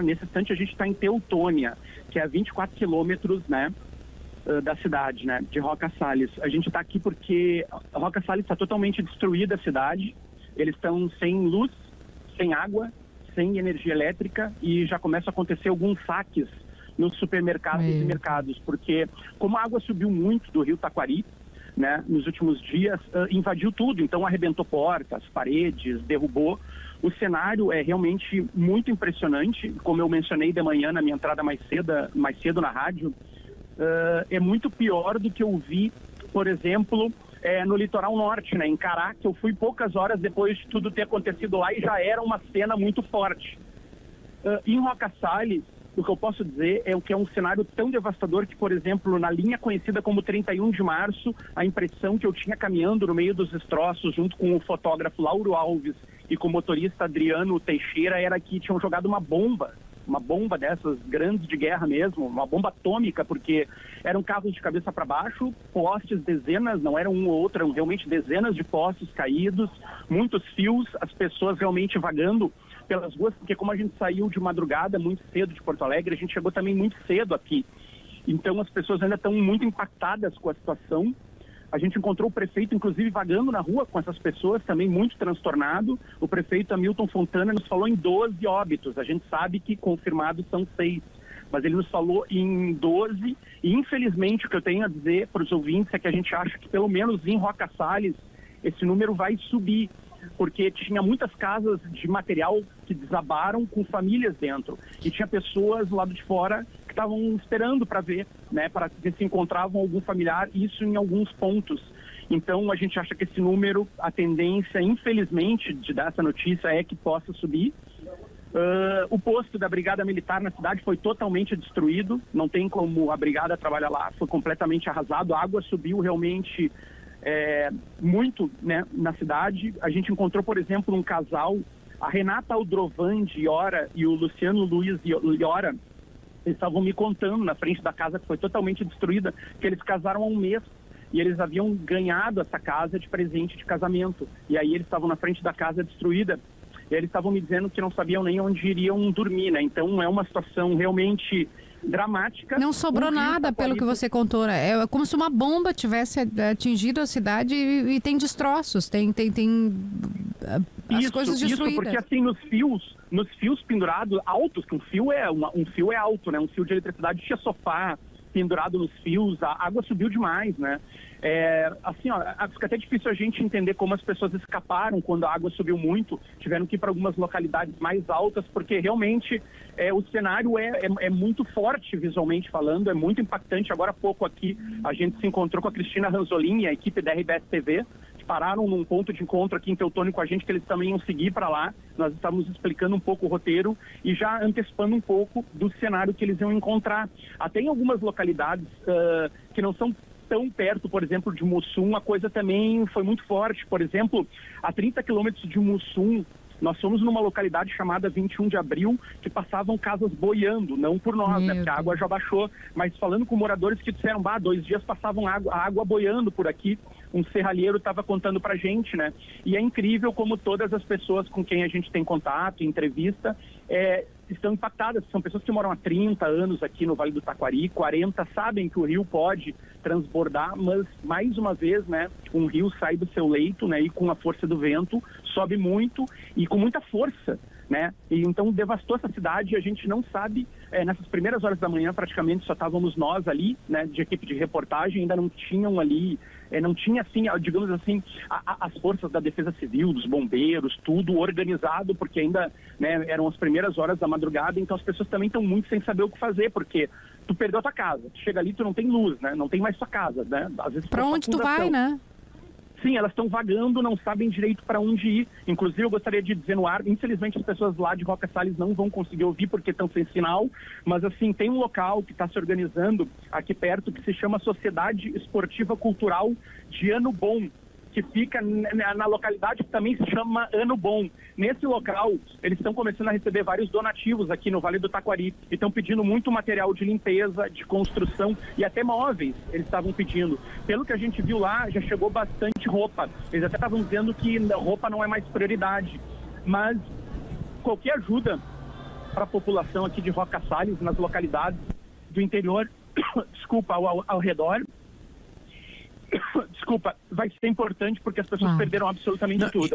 Nesse instante a gente está em Teutônia, que é a 24 quilômetros, né, da cidade, né, de Roca Salles. A gente está aqui porque Roca Salles está totalmente destruída, a cidade. Eles estão sem luz, sem água, sem energia elétrica, e já começam a acontecer alguns saques nos supermercados e mercados, porque como a água subiu muito do rio Taquari, né, nos últimos dias, invadiu tudo, então arrebentou portas, paredes, derrubou. O cenário é realmente muito impressionante, como eu mencionei de manhã na minha entrada mais cedo na rádio. É muito pior do que eu vi, por exemplo, no litoral norte, né, em Cará, que eu fui poucas horas depois de tudo ter acontecido lá e já era uma cena muito forte. Em Roca Salles, o que eu posso dizer é que é um cenário tão devastador que, por exemplo, na linha conhecida como 31 de março, a impressão que eu tinha caminhando no meio dos destroços, junto com o fotógrafo Lauro Alves e com o motorista Adriano Teixeira, era que tinham jogado uma bomba dessas grandes de guerra mesmo, uma bomba atômica, porque eram carros de cabeça para baixo, postes, dezenas, não eram um ou outro, eram realmente dezenas de postes caídos, muitos fios, as pessoas realmente vagando pelas ruas, porque como a gente saiu de madrugada muito cedo de Porto Alegre, a gente chegou também muito cedo aqui. Então as pessoas ainda estão muito impactadas com a situação. A gente encontrou o prefeito, inclusive, vagando na rua com essas pessoas, também muito transtornado. O prefeito Hamilton Fontana nos falou em 12 óbitos. A gente sabe que confirmados são 6, mas ele nos falou em 12. E, infelizmente, o que eu tenho a dizer para os ouvintes é que a gente acha que, pelo menos em Roca Salles, esse número vai subir, porque tinha muitas casas de material que desabaram com famílias dentro. E tinha pessoas do lado de fora que estavam esperando para ver, né, para ver se encontravam algum familiar, isso em alguns pontos. Então a gente acha que esse número, a tendência, infelizmente, de dar essa notícia é que possa subir. O posto da Brigada Militar na cidade foi totalmente destruído, não tem como a Brigada trabalhar lá, foi completamente arrasado, a água subiu realmente muito, né, na cidade. A gente encontrou, por exemplo, um casal, a Renata Aldrovan de Iora e o Luciano Luiz de Iora. Eles estavam me contando na frente da casa que foi totalmente destruída, que eles casaram há um mês e eles haviam ganhado essa casa de presente de casamento. E aí eles estavam na frente da casa destruída e eles estavam me dizendo que não sabiam nem onde iriam dormir, né? Então é uma situação realmente dramática. Não sobrou nada, pelo que você contou, né? É como se uma bomba tivesse atingido a cidade e tem destroços, tem as coisas destruídas. Isso, porque assim, nos fios pendurados, altos, que um fio é alto, né? Um fio de eletricidade tinha sofá pendurado nos fios, a água subiu demais, né? Assim, ó, fica até difícil a gente entender como as pessoas escaparam quando a água subiu muito, tiveram que ir para algumas localidades mais altas, porque realmente o cenário é muito forte visualmente falando, é muito impactante. Agora há pouco aqui a gente se encontrou com a Cristina Ranzolin e a equipe da RBS TV, que pararam num ponto de encontro aqui em Teutônia com a gente, que eles também iam seguir para lá. Nós estávamos explicando um pouco o roteiro e já antecipando um pouco do cenário que eles iam encontrar. Até em algumas localidades que não são tão perto, por exemplo, de Mussum, a coisa também foi muito forte. Por exemplo, a 30 quilômetros de Mussum, nós fomos numa localidade chamada 21 de Abril, que passavam casas boiando, não por nós, né, porque a água já baixou, mas falando com moradores que disseram, 2 dias passavam a água boiando por aqui. Um serralheiro estava contando pra gente, né? E é incrível como todas as pessoas com quem a gente tem contato, entrevista, estão impactadas. São pessoas que moram há 30 anos aqui no Vale do Taquari, 40, sabem que o rio pode transbordar, mas mais uma vez, né, um rio sai do seu leito, né, e com a força do vento sobe muito e com muita força, né? E então devastou essa cidade e a gente não sabe, nessas primeiras horas da manhã praticamente só estávamos nós ali, né, de equipe de reportagem, ainda não tinham ali, não tinha assim, digamos assim, as forças da Defesa Civil, dos bombeiros, tudo organizado, porque ainda, né, eram as primeiras horas da madrugada, então as pessoas também estão muito sem saber o que fazer, porque tu perdeu a tua casa, tu chega ali, tu não tem luz, né, não tem mais tua casa, né, às vezes pra onde tu vai, né? Sim, elas estão vagando, não sabem direito para onde ir. Inclusive, eu gostaria de dizer no ar, infelizmente as pessoas lá de Roca Salles não vão conseguir ouvir porque estão sem sinal, mas assim, tem um local que está se organizando aqui perto que se chama Sociedade Esportiva Cultural de Ano Bom, que fica na localidade que também se chama Ano Bom. Nesse local, eles estão começando a receber vários donativos aqui no Vale do Taquari e estão pedindo muito material de limpeza, de construção e até móveis eles estavam pedindo. Pelo que a gente viu lá, já chegou bastante roupa. Eles até estavam dizendo que roupa não é mais prioridade, mas qualquer ajuda para a população aqui de Roca Salles, nas localidades do interior, desculpa, ao redor. Desculpa, vai ser importante porque as pessoas perderam absolutamente tudo.